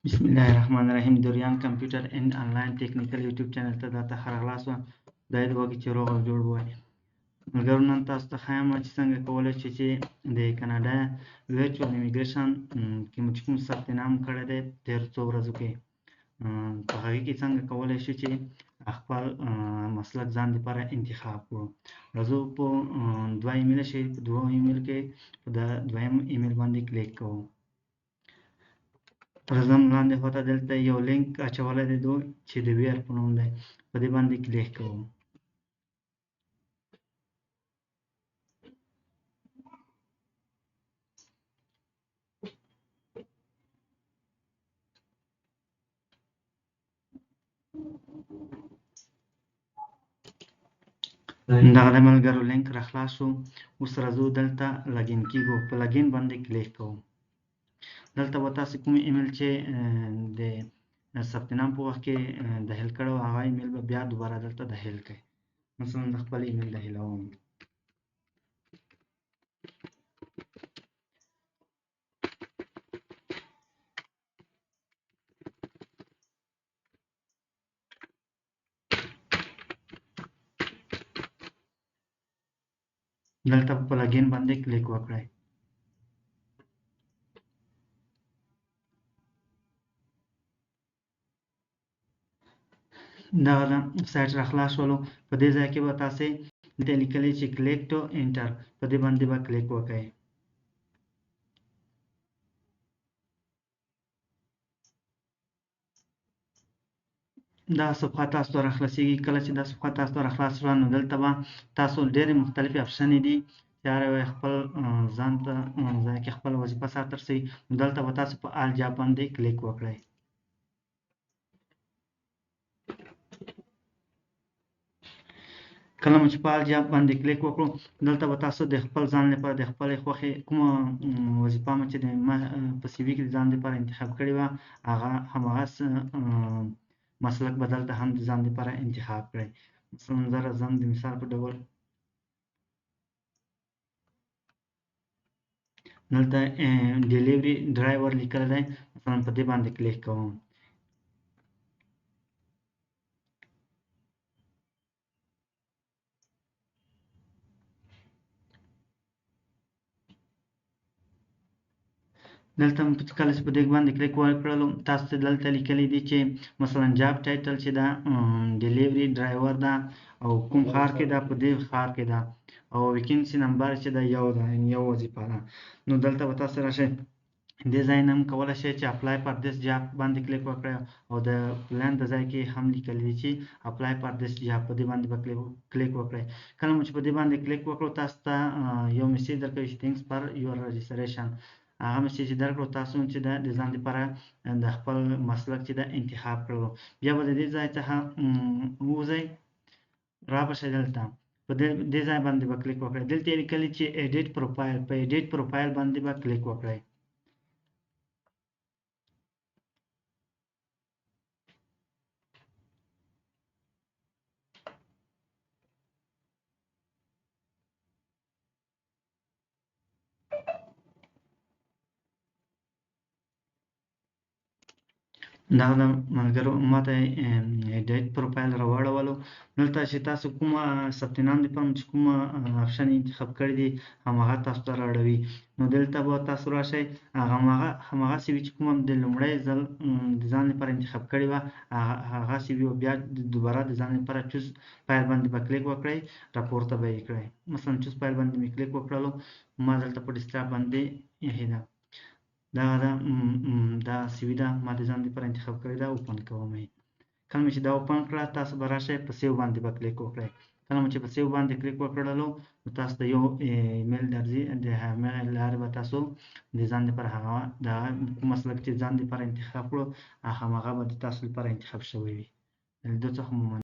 بسم الله الرحمن الرحیم. دوریان کمپیوټر اینډ آنلاین ټیکنیکل یوټیوب چینل ته درته ښه راغلاست وه. خدای دې وکړي چې روغ او جوړ ووایي. ملګرو، نن تاسو ته ښایم چې څنګه کولی شئ چې د کاناډا ورچوال امیګریشن کې مو چې کوم ثبت نام کړی دی تېرو څو ورځو کې، په هغې کې څنګه کولی شئ چې خپل مسلک ځان دپاره انتخاب کړو. راځو په دوه ایمیله شئ، په دوه ایمیل کې په دویم ایمیل باندې کلیک کوو. راځم لاندې خواته دلته یو لینک اچولی دی چې د ویر په نوم دی، په دې باندې کلیک کوو. دغه د ملګرو لینک را خلاص شو. اوس راځو دلته لګین کیږو، په لګین باندې کلیک کوو. دلته به تاسو کوم ایمیل چې د ثبت نام په وخت کې داخل کړی و هغه ایمیل به بیا دوباره دلته داخل کړئ. مثلا د خپل ایمیل داخلوم. دلته په لګین باندې کلیک وکړئ. دغه سایټ را خلاص شولو. په دې ځای کې به تاسې دلته لیکلی چې کلیک ټو انټر، په دې باندې به کلیک وکړئ. دا صفحه تاسو ته راخلاصېږي. کله چې دا صفحه تاسو ته راخلاص شوه نو دلته به تاسو ډېرې مختلفې اپشنې دي چې هر یو خپل ځان ته ځای کې خپل وظیفه سرته رسوي. نو دلته به تاسو په آل جاب باندې کلیک وکړئ. کله مو چې په آل جاب باندې کلیک وکړو دلته به تاسو د خپل ځان لپاره د خپلې خوښې کومه وظیفه مو چې په سی وي کې د ځان لپاره انتخاب کړې وه هماغه مسلک به دلته هم د ځان لپاره انتخاب کړئ. مثلا زه راځم د مثال په ډول دلته ډیلیوري ډرایور لیکلی دی، مثلا په دې باندې کلیک کوم. دلته کله چې په دې باندې کلیک وکړلو تاسو ته دلته لیکلی دي چې مثلا جاب ټایټل چې ده ډیلیوري ډرایور ده او کوم ښار کې ده، په دې ښار کې ده، او ویکینسي نمبر چې ده یو ده، یو وظیفه ده. نو دلته به تاسو راشئ دې ځای نه هم کولی شئ چې اپلای فار دیس جاب باندې کلیک وکړئ او د پلان د ځای کې هم لیکلی دي چې اپلای فار دیس جاب، په دې باندې به کلیک وکړئ. کله مو چې په دې باندې کلیک وکړو تاسو ته یو میسیج درکوي چې تھینکس فار یور رجسټریشن. هغه میسیج درکړو تاسو چې د ځان لپاره د خپل مسلک چې د انتخاب کړو. بیا به د دې ځای څخه ووځئ، را به شئ دلته په دې ځای باندې به کلیک وکړئ. دلته یې لیکلي چې ایډیټ پروفایل، په ایډیټ پروفایل باندې به کلیک وکړئ. دغه د ملګرو ماته ایډیټ پروفایل راواړولو. دلته چې تاسو کومه ثبت نام دپاره چې کومه آپشن انتخاب کړی دي هماغه تاسو ته رااړوي. نو دلته به تاسو راشئ هماغه سی وي چې کومه د لومړی ځل د ځان لپاره انتخاب کړې وه هغه سی وي بیا دوباره د ځان لپاره چوز فایل باندې به کلیک وکړئ، راپورته به یې کړئ. مثلا چوز فایل باندې مې کلیک وکړلو، ما دلته په ډیسکټاپ باندې ایښې ده. دا سی وي ده ما د ځان لپاره انتخاب کړې ده، اوپن کوم یې. کله مې چې دا اوپن کړه تاسو به راشئ په سیو باندې به کلیک وکړئ. کله مو چې په سیو باندې کلیک وکړلو نو تاسو ته یو ایمیل درځي، د همغې لارې به تاسو د ځان لپاره هغه د کوم مسلک چې ځان لپاره انتخاب کړو هماغه به د تاسو لپاره انتخاب شوی وي. د لیدو څخه مو